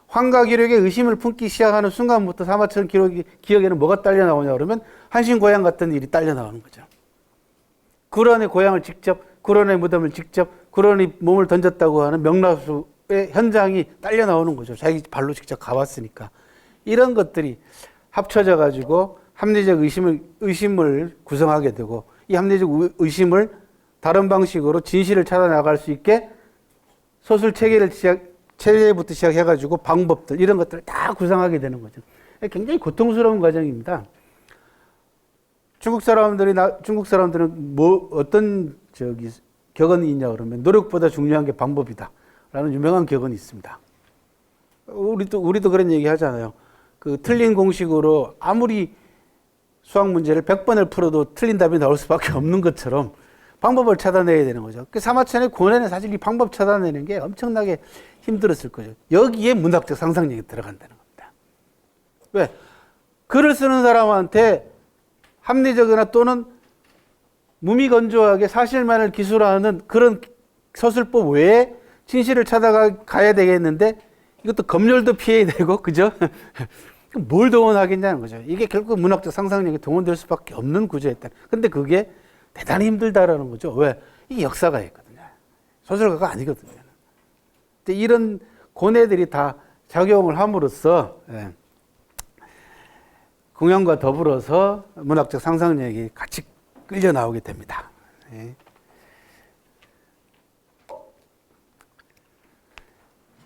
황가 기록에 의심을 품기 시작하는 순간부터 사마천 기억에는 뭐가 딸려 나오냐 그러면 한신고향 같은 일이 딸려 나오는 거죠. 구런의 고향을 직접, 구런의 무덤을 직접, 구런이 몸을 던졌다고 하는 명나수의 현장이 딸려 나오는 거죠. 자기 발로 직접 가봤으니까. 이런 것들이 합쳐져 가지고 합리적 의심을 구성하게 되고 이 합리적 의심을 다른 방식으로 진실을 찾아나갈 수 있게 소설 체계부터 시작해가지고 방법들 이런 것들을 다 구성하게 되는 거죠. 굉장히 고통스러운 과정입니다. 중국 사람들은 뭐 어떤 격언이 있냐 그러면 노력보다 중요한 게 방법이다라는 유명한 격언이 있습니다. 우리도 그런 얘기 하잖아요. 그 틀린 공식으로 아무리 수학 문제를 100번을 풀어도 틀린 답이 나올 수밖에 없는 것처럼 방법을 찾아내야 되는 거죠. 그 사마천의 고뇌는 사실 이 방법 찾아내는 게 엄청나게 힘들었을 거죠. 여기에 문학적 상상력이 들어간다는 겁니다. 왜? 글을 쓰는 사람한테 합리적이나 또는 무미건조하게 사실만을 기술하는 그런 서술법 외에 진실을 찾아가야 되겠는데 이것도 검열도 피해야 되고, 그죠? 뭘 동원하겠냐는 거죠. 이게 결국 문학적 상상력이 동원될 수밖에 없는 구조였다. 근데 그게 대단히 힘들다라는 거죠. 왜? 이게 역사가 있거든요. 소설가가 아니거든요. 근데 이런 고뇌들이 다 작용을 함으로써 공연과 더불어서 문학적 상상력이 같이 끌려 나오게 됩니다.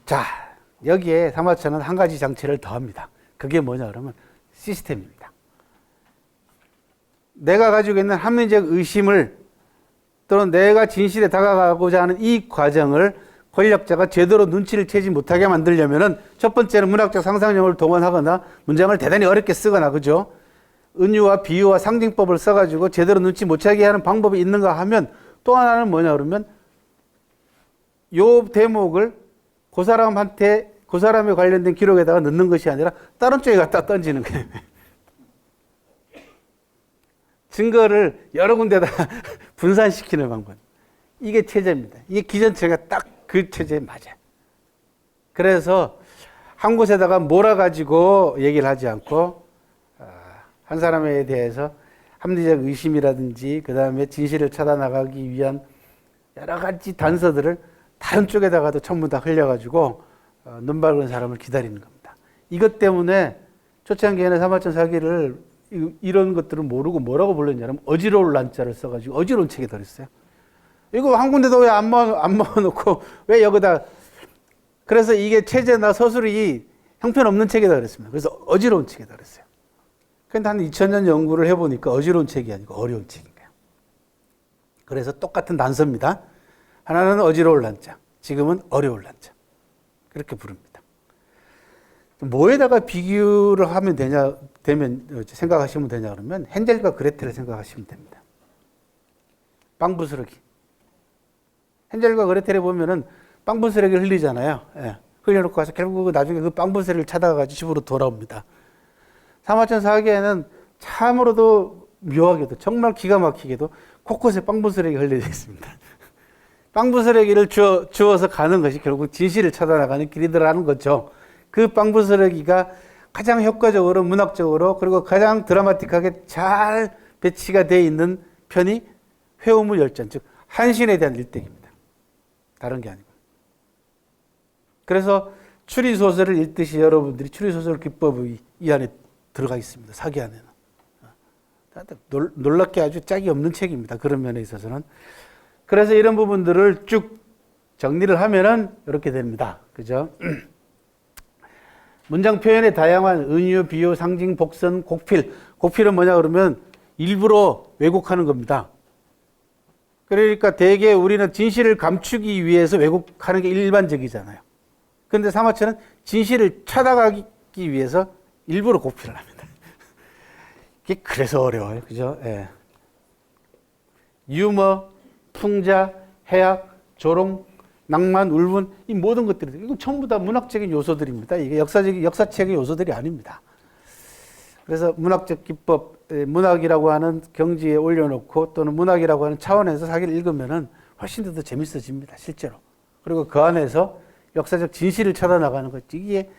자, 여기에 사마천은 한 가지 장치를 더합니다. 그게 뭐냐 그러면 시스템입니다. 내가 가지고 있는 합리적 의심을 또는 내가 진실에 다가가고자 하는 이 과정을 권력자가 제대로 눈치를 채지 못하게 만들려면은 첫 번째는 문학적 상상력을 동원하거나 문장을 대단히 어렵게 쓰거나, 그죠? 은유와 비유와 상징법을 써가지고 제대로 눈치 못 채게 하는 방법이 있는가 하면 또 하나는 뭐냐 그러면 요 대목을 그 사람한테 그 사람에 관련된 기록에다가 넣는 것이 아니라 다른 쪽에 갖다 던지는 거예요. 증거를 여러 군데다 분산시키는 방법. 이게 체제입니다. 이게 기전체가 딱 그 체제에 맞아요. 그래서 한 곳에다가 몰아가지고 얘기를 하지 않고 한 사람에 대해서 합리적 의심이라든지 그 다음에 진실을 찾아나가기 위한 여러 가지 단서들을 다른 쪽에다가도 전부 다 흘려가지고 눈 밝은 사람을 기다리는 겁니다. 이것 때문에 초창기에는 사마천 사기를 이런 것들을 모르고 뭐라고 불렀냐면 어지러울 난자를 써가지고 어지러운 책에 들었어요. 이거 한 군데도 왜 안 모아놓고 왜 여기다. 그래서 이게 체제나 서술이 형편없는 책에다 그랬습니다. 그래서 어지러운 책에다 그랬어요. 근데 한 2000년 연구를 해보니까 어지러운 책이 아니고 어려운 책인 거예요. 그래서 똑같은 단서입니다. 하나는 어지러울 난자, 지금은 어려울 난자. 그렇게 부릅니다. 뭐에다가 비교를 하면 생각하시면 되냐 그러면 헨젤과 그레텔을 생각하시면 됩니다. 빵 부스러기. 헨젤과 그레텔에 보면은 빵 부스러기를 흘리잖아요. 흘려놓고 가서 결국 나중에 그 빵 부스러기를 찾아가지고 집으로 돌아옵니다. 사마천 사기에는 참으로도 묘하게도 정말 기가 막히게도 곳곳에 빵 부스러기가 흘려져 있습니다. 빵 부스러기를 주워서 가는 것이 결국 진실을 찾아나가는 길이더라는 거죠. 그 빵 부스러기가 가장 효과적으로 문학적으로 그리고 가장 드라마틱하게 잘 배치가 되어 있는 편이 회오무 열전, 즉 한신에 대한 일대기입니다. 다른 게 아니고. 그래서 추리소설을 읽듯이 여러분들이 추리소설 기법이 이 안에 들어가 있습니다. 사기 안에는. 놀랍게 아주 짝이 없는 책입니다. 그런 면에 있어서는. 그래서 이런 부분들을 쭉 정리를 하면은 이렇게 됩니다. 그죠? 문장 표현의 다양한 은유, 비유, 상징, 복선, 곡필. 곡필은 뭐냐 그러면 일부러 왜곡하는 겁니다. 그러니까 대개 우리는 진실을 감추기 위해서 왜곡하는 게 일반적이잖아요. 그런데 사마천은 진실을 찾아가기 위해서 일부러 곡필을 합니다. 이게 그래서 어려워요. 그죠? 예. 유머, 풍자, 해악, 조롱, 낭만, 울분, 이 모든 것들이, 이거 전부 다 문학적인 요소들입니다. 이게 역사책의 요소들이 아닙니다. 그래서 문학적 기법, 문학이라고 하는 경지에 올려놓고 또는 문학이라고 하는 차원에서 사기를 읽으면은 훨씬 더 재밌어집니다. 실제로. 그리고 그 안에서 역사적 진실을 찾아나가는 것. 이게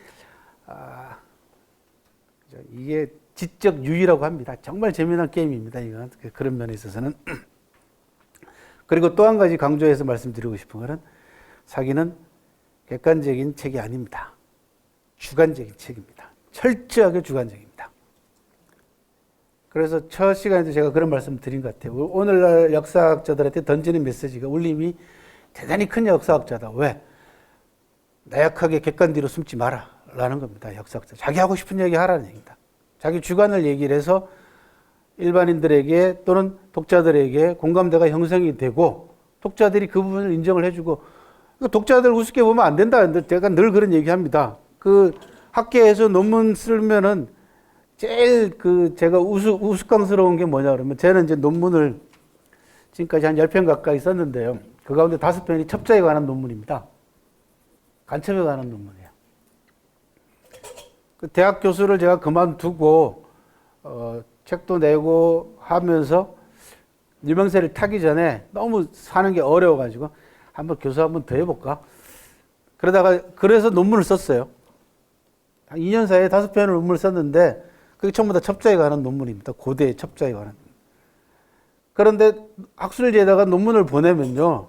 지적 유희라고 합니다. 정말 재미난 게임입니다. 이건. 그런 면에 있어서는. 그리고 또 한 가지 강조해서 말씀드리고 싶은 것은 사기는 객관적인 책이 아닙니다. 주관적인 책입니다. 철저하게 주관적입니다. 그래서 첫 시간에도 제가 그런 말씀 드린 것 같아요. 오늘날 역사학자들한테 던지는 메시지가 울림이 대단히 큰 역사학자다. 왜? 나약하게 객관 뒤로 숨지 마라 하라는 겁니다. 역사학자. 자기 하고 싶은 얘기 하라는 얘기입니다. 자기 주관을 얘기를 해서 일반인들에게 또는 독자들에게 공감대가 형성이 되고 독자들이 그 부분을 인정을 해주고 독자들 우습게 보면 안 된다. 제가 늘 그런 얘기합니다. 그 학계에서 논문 쓰면은 제일 제가 우스꽝스러운 게 뭐냐 그러면 저는 이제 논문을 지금까지 한 10편 가까이 썼는데요. 그 가운데 5편이 첩자에 관한 논문입니다. 간첩에 관한 논문이에요. 그 대학 교수를 제가 그만두고 책도 내고 하면서 유명세를 타기 전에 너무 사는 게 어려워가지고 한번 교수 한번 더 해볼까? 그래서 논문을 썼어요. 한 2년 사이에 5편의 논문을 썼는데 그게 전부 다 첩자에 관한 논문입니다. 고대의 첩자에 관한. 그런데 학술지에다가 논문을 보내면요.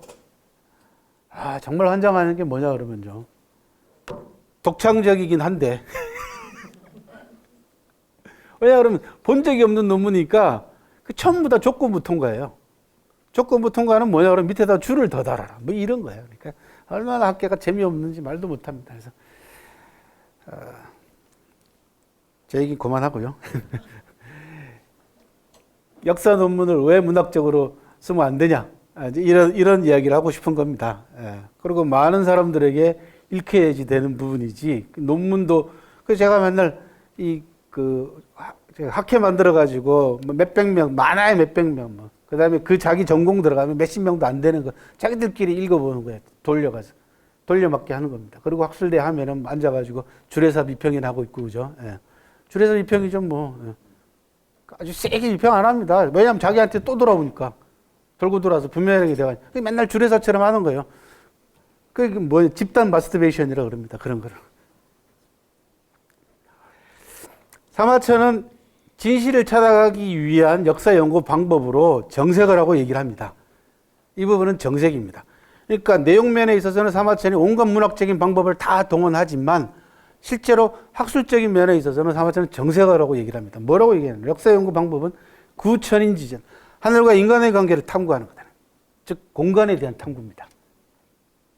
정말 환장하는 게 뭐냐 그러면요. 독창적이긴 한데. 왜냐 그러면 본 적이 없는 논문이니까 전부 다 조건부 통과예요. 조건부 통과는 뭐냐 그러면 밑에다 줄을 더 달아라. 뭐 이런 거예요. 그러니까 얼마나 학계가 재미없는지 말도 못합니다. 그래서 제 얘기 그만하고요. 역사 논문을 왜 문학적으로 쓰면 안 되냐. 이런 이야기를 하고 싶은 겁니다. 그리고 많은 사람들에게 읽혀야지 되는 부분이지. 논문도, 제가 맨날 학회 만들어가지고 몇백 명, 많아야 몇백 명, 그 다음에 그 자기 전공 들어가면 몇십 명도 안 되는 거 자기들끼리 읽어보는 거예요. 돌려가서. 돌려막기 하는 겁니다. 그리고 학술대 하면은 앉아가지고 주례사 비평이나 하고 있고, 그죠? 주례사 비평이죠, 뭐. 아주 세게 비평 안 합니다. 왜냐하면 자기한테 또 돌아오니까. 돌고 돌아서 분명하게 돼가지고. 맨날 주례사처럼 하는 거예요. 그게 뭐, 집단 마스터베이션이라고 그럽니다. 그런 거를. 사마천은 진실을 찾아가기 위한 역사 연구 방법으로 정색을 하고 얘기를 합니다. 이 부분은 정색입니다. 그러니까 내용면에 있어서는 사마천이 온갖 문학적인 방법을 다 동원하지만 실제로 학술적인 면에 있어서는 사마천은 정색을 하고 얘기를 합니다. 뭐라고 얘기하냐면 역사 연구 방법은 구천인지전, 하늘과 인간의 관계를 탐구하는 거다. 즉 공간에 대한 탐구입니다.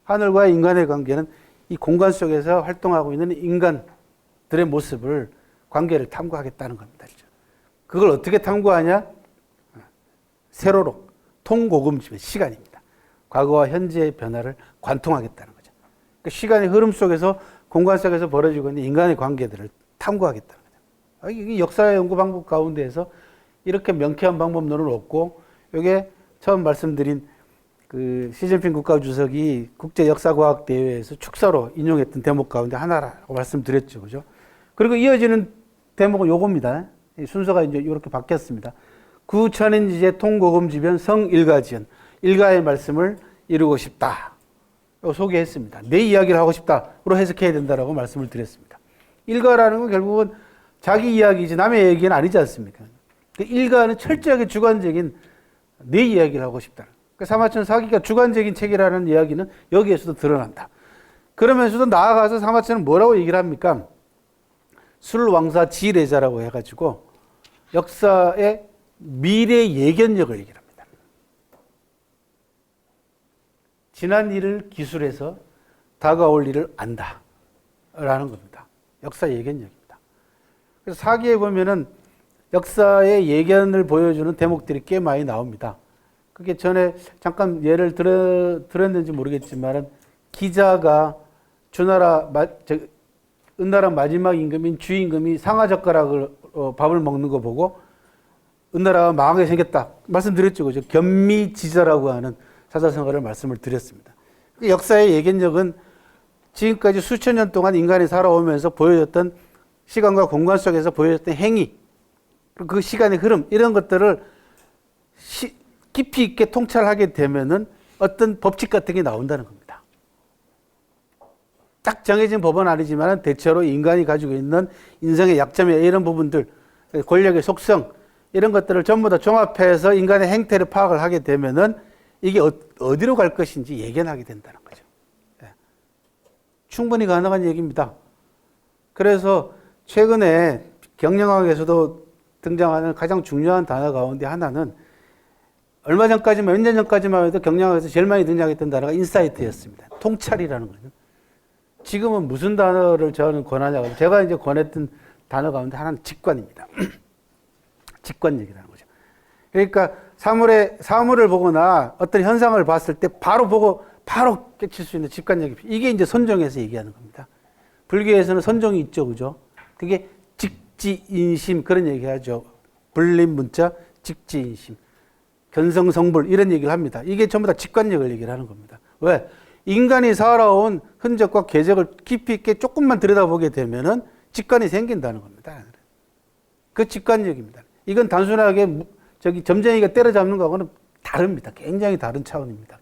하늘과 인간의 관계는 이 공간 속에서 활동하고 있는 인간들의 모습을 관계를 탐구하겠다는 겁니다. 그걸 어떻게 탐구하냐? 세로로 통고금지의 시간입니다. 과거와 현재의 변화를 관통하겠다는 거죠. 그러니까 시간의 흐름 속에서 공간 속에서 벌어지고 있는 인간의 관계들을 탐구하겠다는 거죠. 이 역사 연구 방법 가운데에서 이렇게 명쾌한 방법론은 없고, 이게 처음 말씀드린 그 시진핑 국가주석이 국제역사과학대회에서 축사로 인용했던 대목 가운데 하나라고 말씀드렸죠. 그죠? 그리고 이어지는 대목은 요겁니다. 순서가 이제 이렇게 바뀌었습니다. 구천인지제 통고금지변 성일가지연. 일가의 말씀을 이루고 싶다. 소개했습니다. 내 이야기를 하고 싶다로 해석해야 된다라고 말씀을 드렸습니다. 일가라는 건 결국은 자기 이야기지 남의 얘기는 아니지 않습니까? 일가는 철저하게 주관적인 내 이야기를 하고 싶다. 사마천 사기가 주관적인 책이라는 이야기는 여기에서도 드러난다. 그러면서도 나아가서 사마천은 뭐라고 얘기를 합니까? 술왕사 지례자라고 해가지고 역사의 미래 예견력을 얘기를 합니다. 지난 일을 기술해서 다가올 일을 안다 라는 겁니다. 역사 예견력입니다. 그래서 사기에 보면은 역사의 예견을 보여주는 대목들이 꽤 많이 나옵니다. 그게 전에 잠깐 예를 들었는지 모르겠지만 기자가 은나라 마지막 임금인 주임금이 상하젓가락을 밥을 먹는 거 보고 은나라가 망하게 생겼다 말씀드렸죠. 그죠? 견미지자라고 하는 사자성어를 말씀을 드렸습니다. 역사의 예견력은 지금까지 수천 년 동안 인간이 살아오면서 보여줬던 시간과 공간 속에서 보여줬던 행위, 그 시간의 흐름 이런 것들을 깊이 있게 통찰하게 되면은 어떤 법칙 같은 게 나온다는 겁니다. 딱 정해진 법은 아니지만 대체로 인간이 가지고 있는 인성의 약점이나 이런 부분들, 권력의 속성 이런 것들을 전부 다 종합해서 인간의 행태를 파악을 하게 되면은 이게 어디로 갈 것인지 예견하게 된다는 거죠. 충분히 가능한 얘기입니다. 그래서 최근에 경영학에서도 등장하는 가장 중요한 단어 가운데 하나는 얼마 전까지만, 몇 년 전까지만 해도 경영학에서 제일 많이 등장했던 단어가 인사이트였습니다. 통찰이라는 거죠. 지금은 무슨 단어를 저는 권하냐고. 제가 이제 권했던 단어 가운데 하나는 직관입니다. 직관력이라는 거죠. 그러니까 사물을 보거나 어떤 현상을 봤을 때 바로 보고 바로 깨칠 수 있는 직관력이, 이게 이제 선종에서 얘기하는 겁니다. 불교에서는 선종이 있죠, 그죠? 그게 직지인심, 그런 얘기 하죠. 불림 문자, 직지인심, 견성성불, 이런 얘기를 합니다. 이게 전부 다 직관력을 얘기를 하는 겁니다. 왜? 인간이 살아온 흔적과 궤적을 깊이 있게 조금만 들여다보게 되면은 직관이 생긴다는 겁니다. 그 직관력입니다. 이건 단순하게 점쟁이가 때려잡는 거하고는 다릅니다. 굉장히 다른 차원입니다.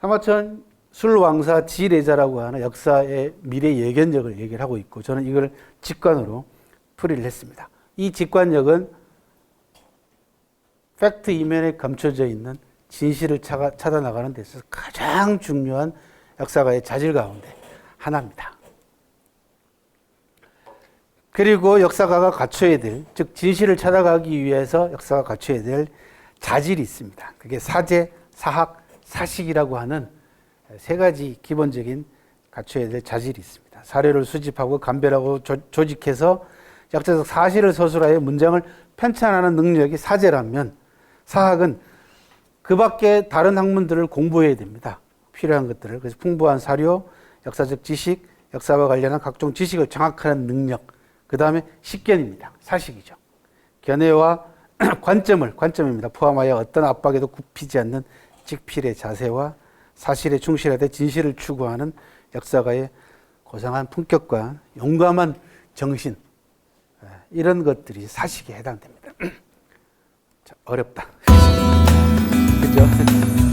사마천 술왕사 지례자라고 하는 역사의 미래 예견력을 얘기를 하고 있고, 저는 이걸 직관으로 풀이를 했습니다. 이 직관력은 팩트 이면에 감춰져 있는 진실을 찾아나가는 데 있어서 가장 중요한 역사가의 자질 가운데 하나입니다. 그리고 역사가가 갖춰야 될, 즉 진실을 찾아가기 위해서 역사가 갖춰야 될 자질이 있습니다. 그게 사제, 사학, 사식이라고 하는 세 가지 기본적인 갖춰야 될 자질이 있습니다. 사료를 수집하고 감별하고 조직해서 역사적 사실을 서술하여 문장을 편찬하는 능력이 사제라면, 사학은 그 밖에 다른 학문들을 공부해야 됩니다. 필요한 것들을. 그래서 풍부한 사료, 역사적 지식, 역사와 관련한 각종 지식을 장악하는 능력, 그 다음에 식견입니다. 사식이죠. 견해와 관점입니다. 포함하여 어떤 압박에도 굽히지 않는 직필의 자세와 사실에 충실하되 진실을 추구하는 역사가의 고상한 품격과 용감한 정신, 이런 것들이 사식에 해당됩니다. 어렵다. 그죠?